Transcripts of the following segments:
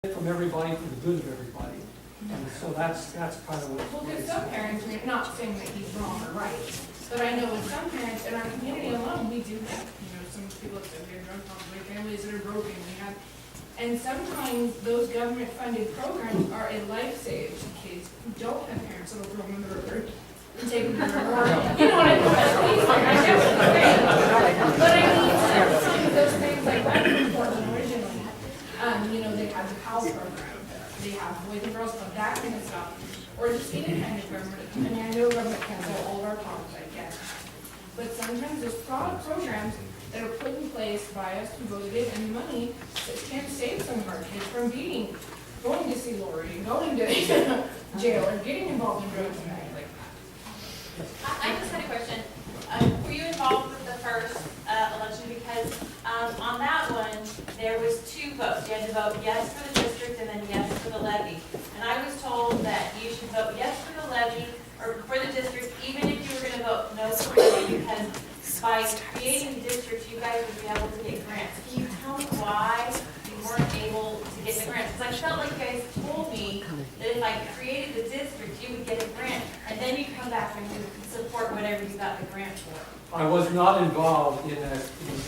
from everybody for the good of everybody. And so that's kind of what. Well, because some parents, we're not saying that he's wrong or right, but I know with some parents in our community alone, we do have, some people that said they're drunk, families that are broken, and sometimes those government-funded programs are a lifesaver to kids who don't have parents that'll throw them in the river and take them to the river. You know what I mean? I get what you're saying. But I mean, some of those things like that were important originally. They have the PAL program, they have Boys and Girls Club, that kind of stuff, or just any kind of government. I mean, I know government can't solve all of our problems, I guess. But sometimes there's programs that are put in place by us who voted in, and money that can save some of our kids from going to see Lori, and going to jail, or getting involved in drugs and things like that. I just had a question. Were you involved with the first election? Because on that one, there was 2 votes. You had to vote yes for the district and then yes for the levy. And I was told that you should vote yes for the levy or for the district, even if you were going to vote no for the levy, because by creating the district, you guys would be able to get grants. Can you tell me why you weren't able to get the grants? Because I felt like you guys told me that if I created the district, you would get a grant, and then you come back and you support whatever you got the grant for. I was not involved in that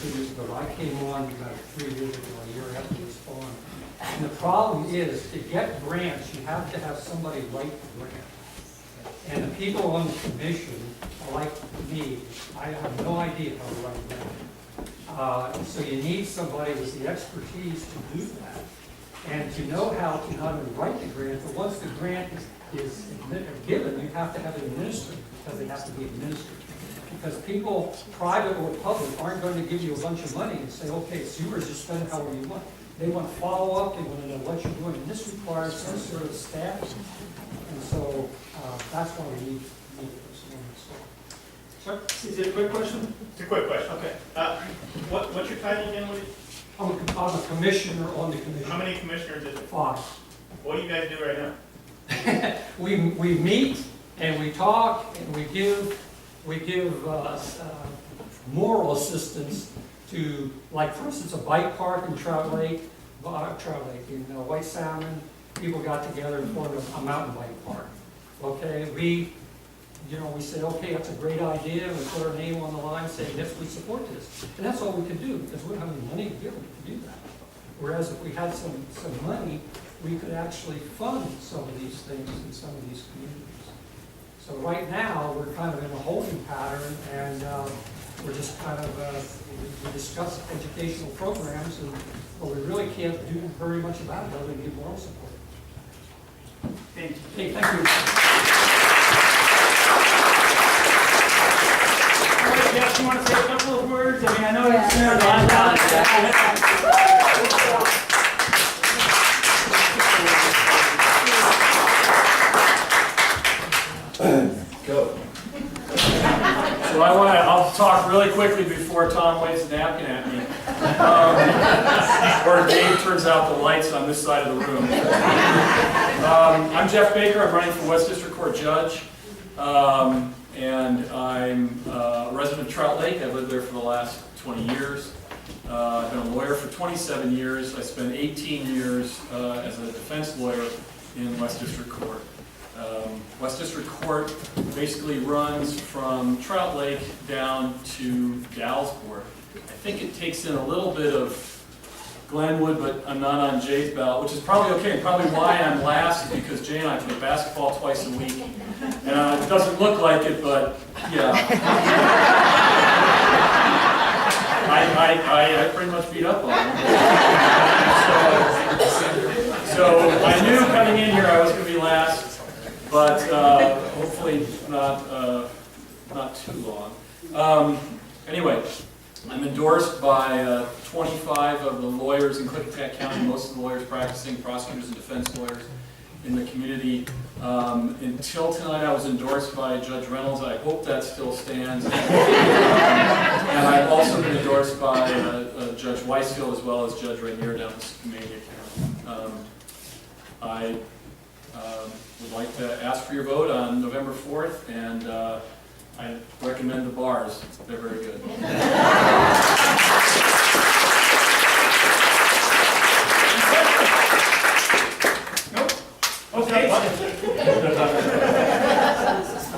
2 years ago. I came on about 3 years ago, a year after it was formed. And the problem is, to get grants, you have to have somebody write the grant. And the people on the commission are like me. I have no idea how to write a grant. So you need somebody with the expertise to do that. And to know how to not only write the grant, but once the grant is given, you have to have it administered, because they have to be administered. Because people, private or public, aren't going to give you a bunch of money and say, okay, it's yours, just spend it however you want. They want follow-up, they want to know what you're doing, and this requires some sort of staff. And so that's why we need this. Sir, is it a quick question? It's a quick question. Okay. What's your title again, Woody? I'm a commissioner on the commission. How many commissioners is it? 5. What do you guys do right now? We meet and we talk and we give moral assistance to, like for instance, a bike park in Trout Lake in White Salmon. People got together and formed a mountain bike park. Okay, we say, okay, that's a great idea. We put our name on the line, saying, yes, we support this, and that's all we can do because we don't have any money to give them to do that. Whereas if we had some money, we could actually fund some of these things in some of these communities. So right now, we're kind of in a holding pattern, and we're just kind of, we discuss educational programs, but we really can't do very much about it other than give moral support. Thank you. Okay, thank you. All right, Jeff, you want to say a couple of words? I mean, I know it's there. Go. So I'll talk really quickly before Tom waves a napkin at me. Or Dave turns out the lights on this side of the room. I'm Jeff Baker. I'm running for West District Court Judge. And I'm a resident of Trout Lake. I've lived there for the last 20 years. I've been a lawyer for 27 years. I spent 18 years as a defense lawyer in West District Court. West District Court basically runs from Trout Lake down to Dalesport. I think it takes in a little bit of Gleenwood, but I'm not on Jay's ballot, which is probably okay, and probably why I'm last, because Jay and I play basketball twice a week. It doesn't look like it, but yeah. I pretty much beat up on him. So I knew coming in here I was going to be last. But hopefully not too long. Anyway, I'm endorsed by 25 of the lawyers in Clickatack County, most of the lawyers practicing, prosecutors and defense lawyers in the community. Until tonight I was endorsed by Judge Reynolds. I hope that still stands. And I've also been endorsed by Judge Weisfield as well as Judge Rainier down in Skamania County. I would like to ask for your vote on November 4th, and I recommend the bars. They're very good.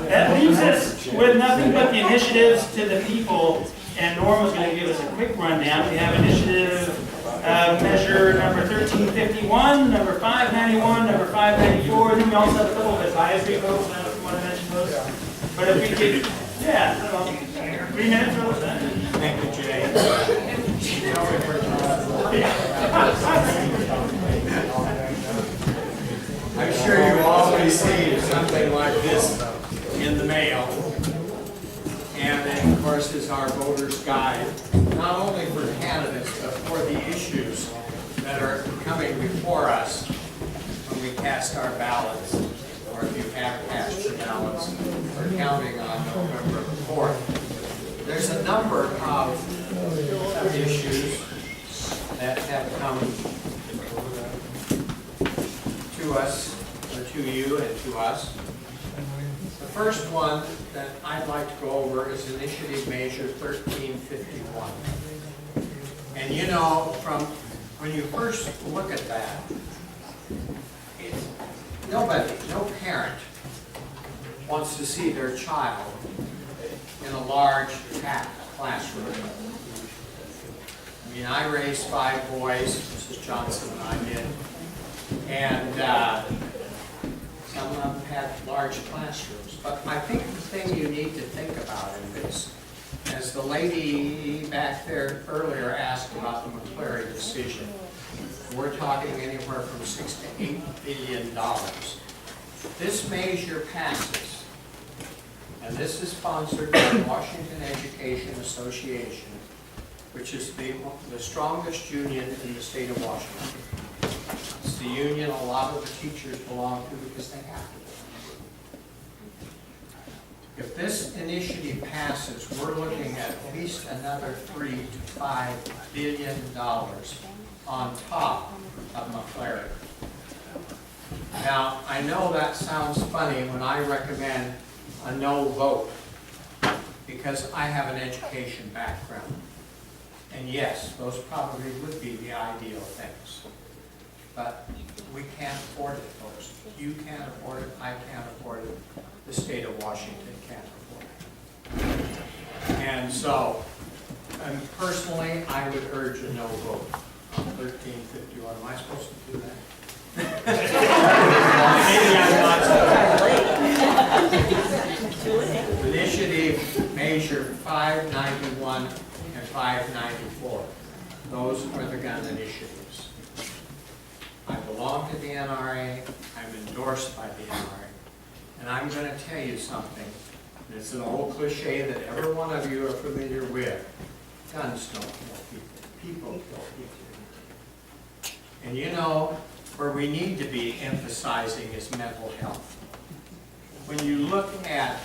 That leaves us with nothing but the initiatives to the people, and Norm was going to give us a quick rundown. We have initiative measure number 1351, number 591, number 594, then we also have a couple of advisory votes. I don't know if you want to mention those. But if we could, yeah, I don't know, 3 minutes or that. Thank you, Jay. I'm sure you all received something like this in the mail. And then, of course, is our voter's guide, not only for candidates, but for the issues that are coming before us when we cast our ballots, or if you have cast your ballots, or counting on November 4th. There's a number of issues that have come to us, or to you and to us. The first one that I'd like to go over is Initiative Measure 1351. And you know, from when you first look at that, nobody, no parent wants to see their child in a large, packed classroom. I mean, I raised 5 boys, Mrs. Johnson and I did, and some of them had large classrooms. But I think the thing you need to think about in this, as the lady back there earlier asked about the McCleary decision, we're talking anywhere from $6 to $8 billion. This measure passes, and this is sponsored by the Washington Education Association, which is the strongest union in the state of Washington. It's the union a lot of the teachers belong to because they have to. If this initiative passes, we're looking at least another $3 to $5 billion on top of McCleary. Now, I know that sounds funny when I recommend a no vote, because I have an education background. And yes, those probably would be the ideal things. But we can't afford it, folks. You can't afford it, I can't afford it, the state of Washington can't afford it. And so, personally, I would urge a no vote on 1351. Am I supposed to do that? Maybe I'm not. Initiative Measure 591 and 594. Those are the gun initiatives. I belong to the NRA, I'm endorsed by the NRA, and I'm going to tell you something. It's an old cliche that every one of you are familiar with. Guns don't kill people, people kill people. And you know, where we need to be emphasizing is mental health. When you look at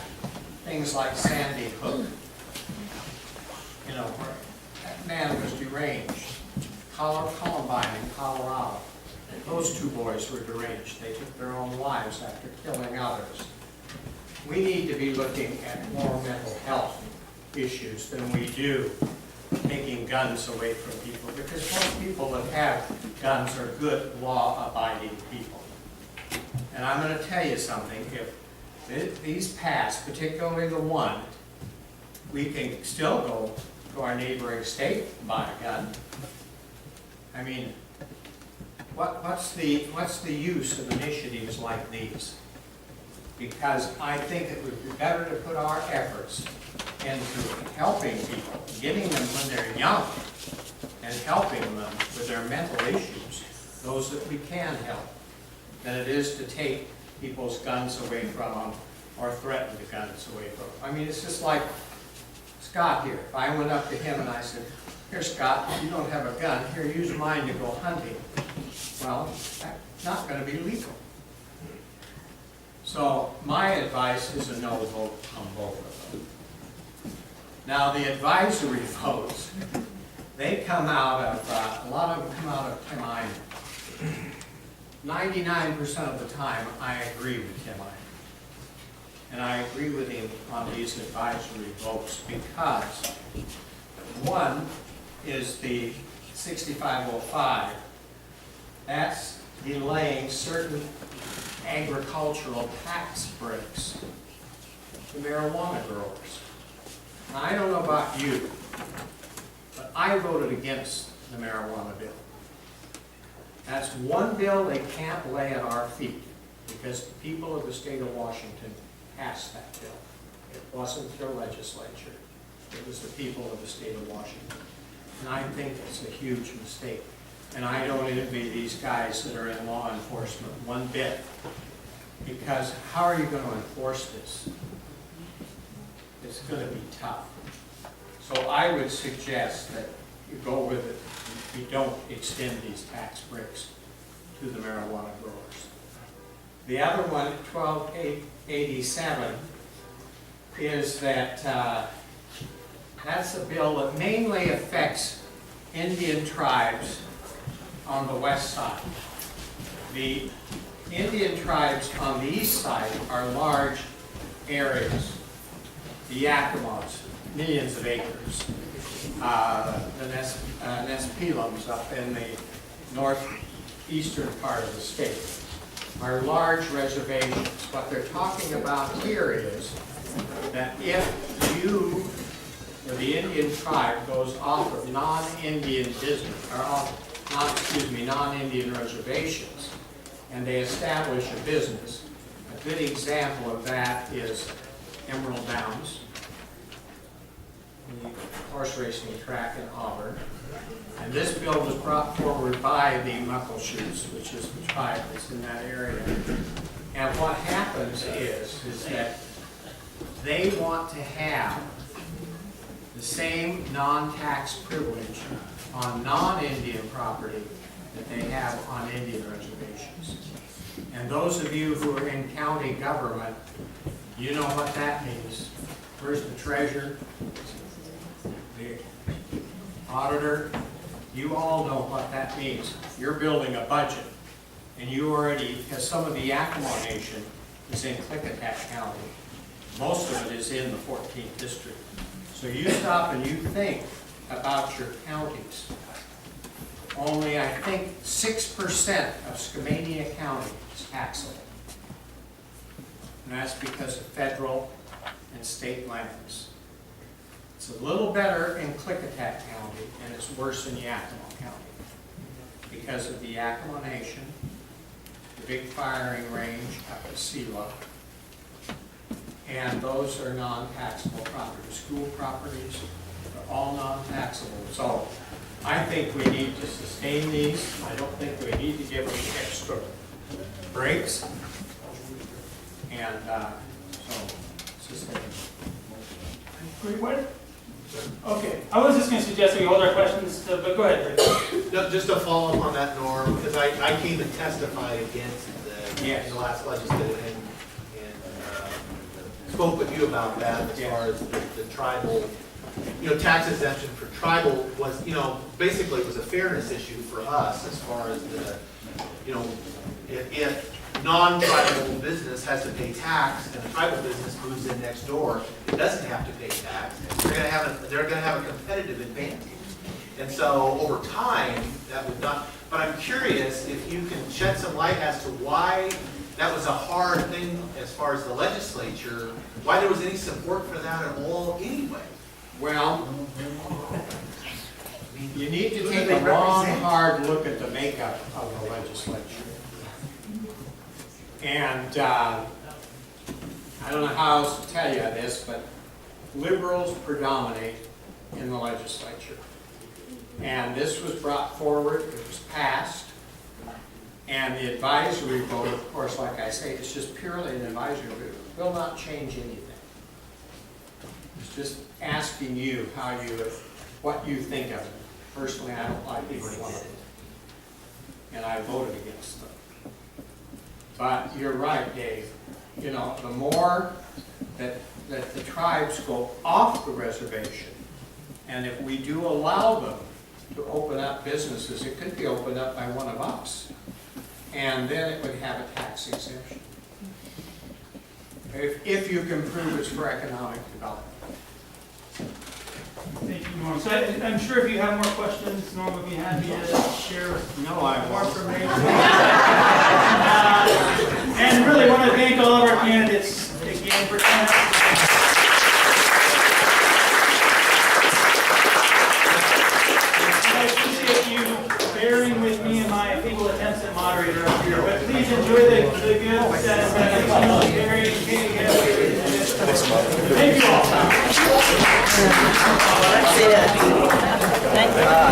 things like Sandy Hook, you know, where that man was deranged. Columbine in Colorado. Those 2 boys were deranged. They took their own lives after killing others. We need to be looking at more mental health issues than we do taking guns away from people, because most people that have guns are good, law-abiding people. And I'm going to tell you something. If these pass, particularly the one, we can still go to our neighboring state and buy a gun. I mean, what's the use of initiatives like these? Because I think it would be better to put our efforts into helping people, getting them when they're young, and helping them with their mental issues, those that we can help, than it is to take people's guns away from them or threaten the guns away from them. I mean, it's just like Scott here. If I went up to him and I said, "Here, Scott, you don't have a gun. Here, use mine to go hunting." Well, that's not going to be legal. So my advice is a no vote on both of them. Now, the advisory votes, they come out of, a lot of them come out of Tim Eyman. 99% of the time, I agree with Tim Eyman. And I agree with him on these advisory votes because one is the 6505. That's delaying certain agricultural tax breaks to marijuana growers. Now, I don't know about you, but I voted against the marijuana bill. That's one bill they can't lay at our feet because the people of the state of Washington passed that bill. It wasn't their legislature. It was the people of the state of Washington. And I think it's a huge mistake. And I don't envy these guys that are in law enforcement one bit. Because how are you going to enforce this? It's going to be tough. So I would suggest that you go with it. You don't extend these tax breaks to the marijuana growers. The other one, 1287, is that that's a bill that mainly affects Indian tribes on the west side. The Indian tribes on the east side are large areas. The Yakimas, millions of acres. The Nespelums up in the northeastern part of the state are large reservations. What they're talking about here is that if you, or the Indian tribe, goes off of non-Indian business, or non-Indian reservations, and they establish a business, a good example of that is Emerald Downs, the horse racing track in Auburn. And this bill was brought forward by the Muckleshoots, which is the tribe that's in that area. And what happens is that they want to have the same non-tax privilege on non-Indian property that they have on Indian reservations. And those of you who are in county government, you know what that means. Where's the treasurer? The auditor? You all know what that means. You're building a budget, and you already, because some of the Yakima Nation is in Klickitat County. Most of it is in the 14th district. So you stop and you think about your counties. Only, I think, 6% of Skamania County is taxable. And that's because of federal and state lands. It's a little better in Klickitat County, and it's worse in Yakima County because of the Yakima Nation, the big firing range up at Sela, and those are non-taxable properties. School properties are all non-taxable. So I think we need to sustain these. I don't think we need to give them extra breaks. And so sustain. Greenwood? Okay, I was just going to suggest we hold our questions, but go ahead, Rick. No, just to follow up on that, Norm, because I came and testified against the, Yes. in the last legislative and spoke with you about that as far as the tribal, tax exemption for tribal was, basically it was a fairness issue for us as far as the, if non-tribal business has to pay tax and a tribal business moves in next door, it doesn't have to pay tax. They're gonna have a competitive advantage. And so over time, that would not, but I'm curious if you can shed some light as to why that was a hard thing as far as the legislature, why there was any support for that at all anyway. Well, you need to take a long, hard look at the makeup of the legislature. And I don't know how else to tell you this, but liberals predominate in the legislature. And this was brought forward, it was passed, and the advisory vote, of course, like I say, it's just purely an advisory vote. It will not change anything. It's just asking you what you think of it. Personally, I don't like either one of them. And I voted against them. But you're right, Dave. The more that the tribes go off the reservation, and if we do allow them to open up businesses, it could be opened up by one of us. And then it would have a tax exemption. If you can prove it's for economic development. Thank you, Norm. So I'm sure if you have more questions, Norm would be happy to share No, I more won't. information. And attempts at moderator up here, but please enjoy the good, very, thank you all. That's it. Thank God.